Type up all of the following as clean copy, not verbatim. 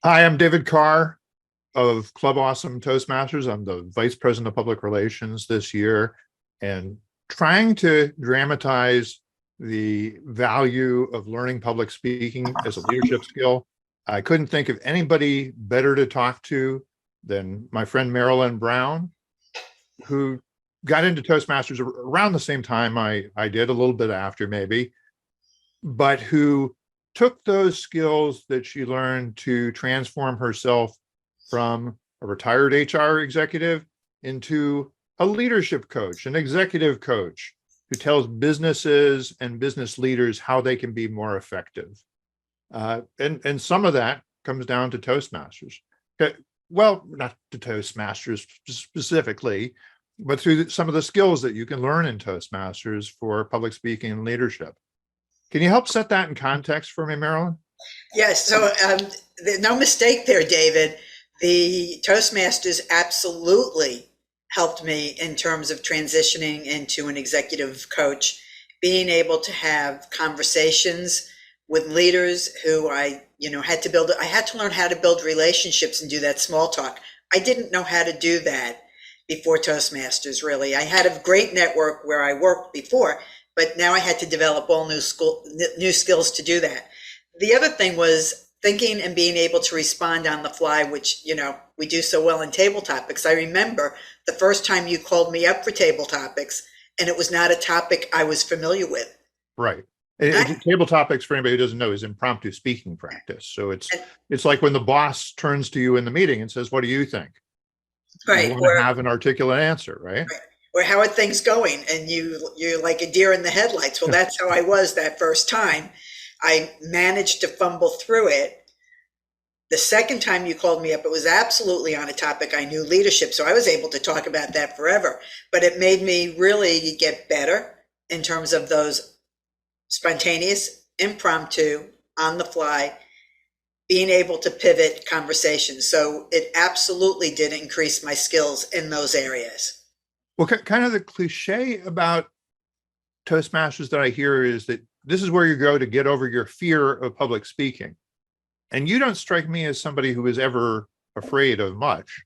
Hi, I'm David Carr of Club Awesome Toastmasters. I'm the Vice President of Public Relations this year and trying to dramatize the value of learning public speaking as a leadership skill. I couldn't think of anybody better to talk to than my friend Marilyn Brown, who got into Toastmasters around the same time I did, a little bit after maybe, but who took those skills that she learned to transform herself from a retired HR executive into a leadership coach, an executive coach who tells businesses and business leaders how they can be more effective. And some of that comes down to Toastmasters. Okay. Well, not to Toastmasters specifically, but through some of the skills that you can learn in Toastmasters for public speaking and leadership. Can you help set that in context for me, Marilyn? Yes, so no mistake there, David. The Toastmasters absolutely helped me in terms of transitioning into an executive coach, being able to have conversations with leaders who I had to learn how to build relationships and do that small talk. I didn't know how to do that before Toastmasters, really. I had a great network where I worked before, but now I had to develop all new skills to do that. The other thing was thinking and being able to respond on the fly, which, we do so well in table topics. I remember the first time you called me up for table topics, and it was not a topic I was familiar with. Right. Table topics, for anybody who doesn't know, is impromptu speaking practice. So it's like when the boss turns to you in the meeting and says, "What do you think?" Right. You want to have an articulate answer, right? Or how are things going? And you're like a deer in the headlights. Well, that's how I was that first time. I managed to fumble through it. The second time you called me up, it was absolutely on a topic I knew, leadership. So I was able to talk about that forever. But it made me really get better in terms of those spontaneous, impromptu, on the fly, being able to pivot conversations. So it absolutely did increase my skills in those areas. Well, kind of the cliche about Toastmasters that I hear is that this is where you go to get over your fear of public speaking. And you don't strike me as somebody who is ever afraid of much.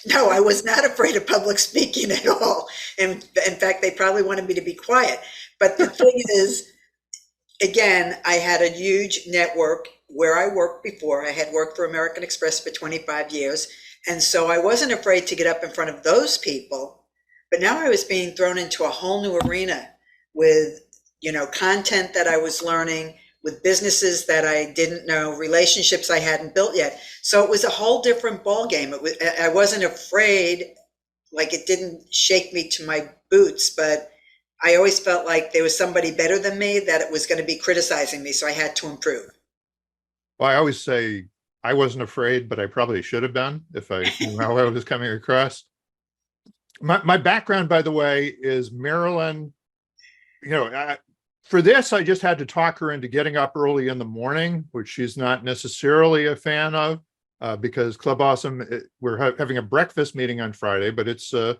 No, I was not afraid of public speaking at all. In fact, they probably wanted me to be quiet. But the thing is, again, I had a huge network where I worked before. I had worked for American Express for 25 years. And so I wasn't afraid to get up in front of those people. But now I was being thrown into a whole new arena with, content that I was learning, with businesses that I didn't know, relationships I hadn't built yet. So it was a whole different ballgame. I wasn't afraid, like it didn't shake me to my boots, but I always felt like there was somebody better than me that it was going to be criticizing me. So I had to improve. Well, I always say I wasn't afraid, but I probably should have been if I knew how I was coming across. My background, by the way, is Marilyn. For this, I just had to talk her into getting up early in the morning, which she's not necessarily a fan of, because Club Awesome, we're having a breakfast meeting on Friday, but it's a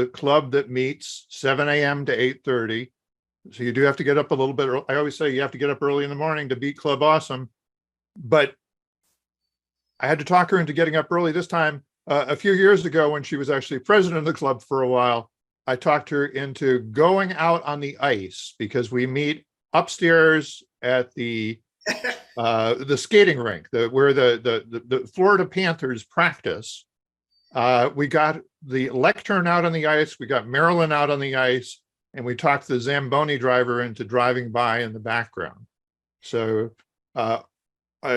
club that meets 7 a.m. to 8:30. So you do have to get up a little bit. I always say you have to get up early in the morning to beat Club Awesome. But I had to talk her into getting up early this time. A few years ago, when she was actually president of the club for a while, I talked her into going out on the ice because we meet upstairs at the skating rink, where the Florida Panthers practice. We got the lectern out on the ice. We got Marilyn out on the ice, and we talked the Zamboni driver into driving by in the background. So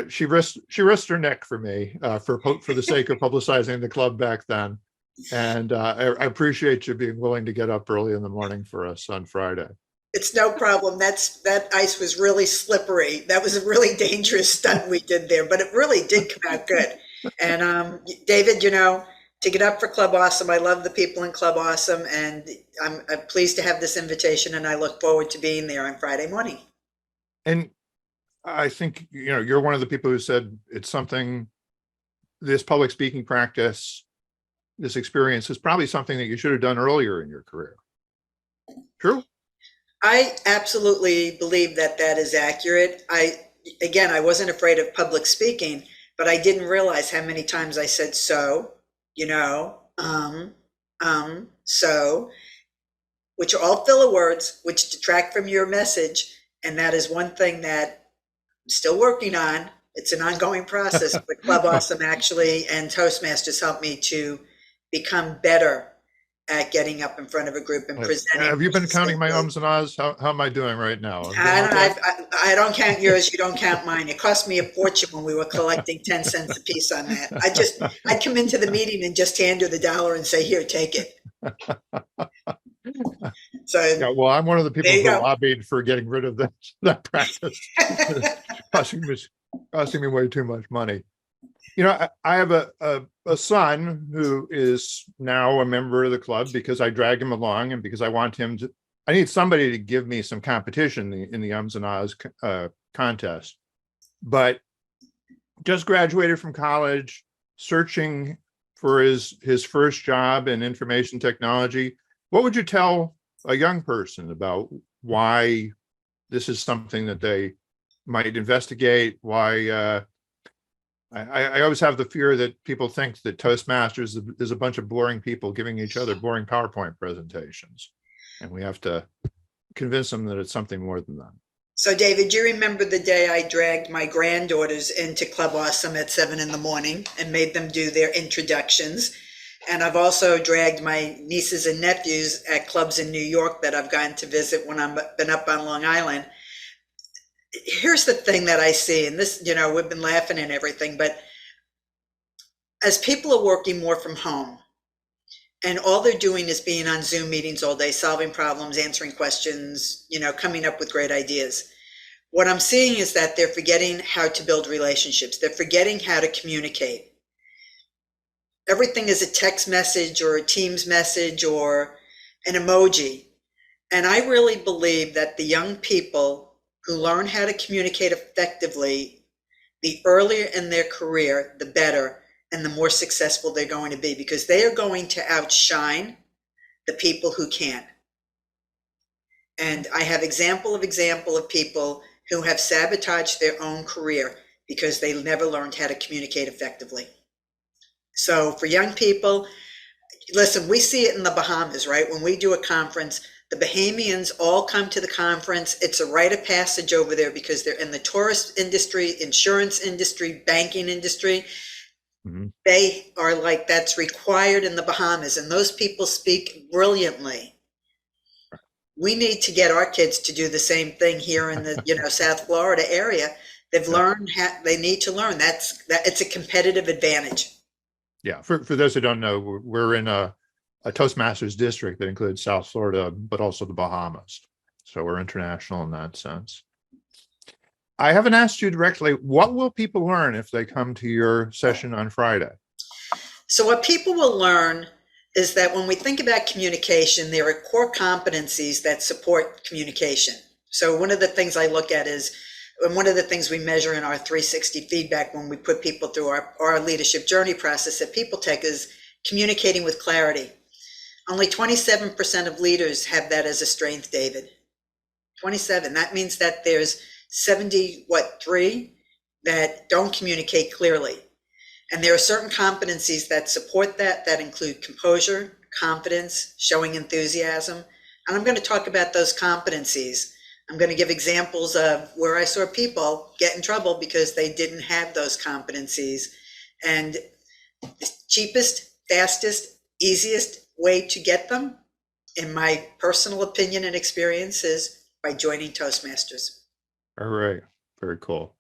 she risked her neck for me for the sake of publicizing the club back then. And I appreciate you being willing to get up early in the morning for us on Friday. It's no problem. That ice was really slippery. That was a really dangerous stunt we did there, but it really did come out good. And David, to get up for Club Awesome, I love the people in Club Awesome, and I'm pleased to have this invitation, and I look forward to being there on Friday morning. And I think, you're one of the people who said it's something, this public speaking practice, this experience is probably something that you should have done earlier in your career. True? I absolutely believe that is accurate. again, I wasn't afraid of public speaking, but I didn't realize how many times I said, so, you know, so, which are all filler words, which detract from your message. And that is one thing that I'm still working on. It's an ongoing process, but Club Awesome actually and Toastmasters helped me to become better at getting up in front of a group and presenting. Have you been counting my ums and ahs? How am I doing right now? I don't count yours. You don't count mine. It cost me a fortune when we were collecting 10 cents a piece on that. I'd come into the meeting and just hand her the dollar and say, here, take it. So yeah, well, I'm one of the people who go. lobbied for getting rid of that practice. costing me way too much money. You know, I have a son who is now a member of the club because I dragged him along and because I want him to, I need somebody to give me some competition in the ums and ahs contest. But just graduated from college, searching for his first job in information technology. What would you tell a young person about why this is something that they might investigate? Why I always have the fear that people think that Toastmasters is a bunch of boring people giving each other boring PowerPoint presentations, and we have to convince them that it's something more than that. So, David, you remember the day I dragged my granddaughters into Club Awesome at 7 in the morning and made them do their introductions. And I've also dragged my nieces and nephews at clubs in New York that I've gone to visit when I've been up on Long Island. Here's the thing that I see, and this, you know, we've been laughing and everything, but as people are working more from home and all they're doing is being on Zoom meetings all day, solving problems, answering questions, you know, coming up with great ideas. What I'm seeing is that they're forgetting how to build relationships. They're forgetting how to communicate. Everything is a text message or a Teams message or an emoji. And I really believe that the young people who learn how to communicate effectively, the earlier in their career, the better, and the more successful they're going to be, because they are going to outshine the people who can't. And I have example of people who have sabotaged their own career because they never learned how to communicate effectively. So for young people, listen, we see it in the Bahamas, right? When we do a conference, the Bahamians all come to the conference. It's a rite of passage over there because they're in the tourist industry, insurance industry, banking industry. Mm-hmm. They are like, that's required in the Bahamas, and those people speak brilliantly. We need to get our kids to do the same thing here in the, you know, South Florida area. They've learned they need to learn. That it's a competitive advantage. Yeah, for those who don't know, we're in a Toastmasters district that includes South Florida, but also the Bahamas. So we're international in that sense. I haven't asked you directly, what will people learn if they come to your session on Friday? So what people will learn is that when we think about communication, there are core competencies that support communication. So one of the things I look at is, and one of the things we measure in our 360 feedback when we put people through our leadership journey process at People Tech is communicating with clarity. Only 27% of leaders have that as a strength, David. 27. That means that there's 73 that don't communicate clearly. And there are certain competencies that support that include composure, confidence, showing enthusiasm. And I'm going to talk about those competencies. I'm going to give examples of where I saw people get in trouble because they didn't have those competencies. And the cheapest, fastest, easiest way to get them, in my personal opinion and experience, is by joining Toastmasters. All right. Very cool.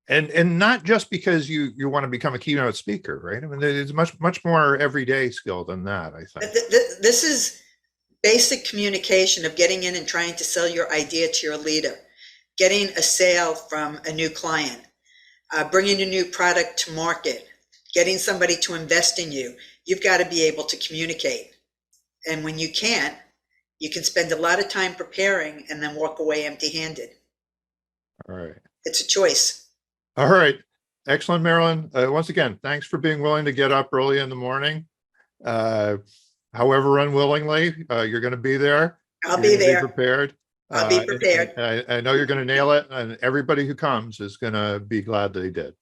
And not just because you want to become a keynote speaker, right? I mean, there's much more everyday skill than that, I think. This is basic communication of getting in and trying to sell your idea to your leader, getting a sale from a new client, bringing a new product to market, getting somebody to invest in you. You've got to be able to communicate. And when you can't, you can spend a lot of time preparing and then walk away empty-handed. All right. It's a choice. All right. Excellent, Marilyn. Once again, thanks for being willing to get up early in the morning. However unwillingly, you're going to be there. I'll be there. Be prepared. I'll be prepared. I know you're going to nail it, and everybody who comes is going to be glad they did.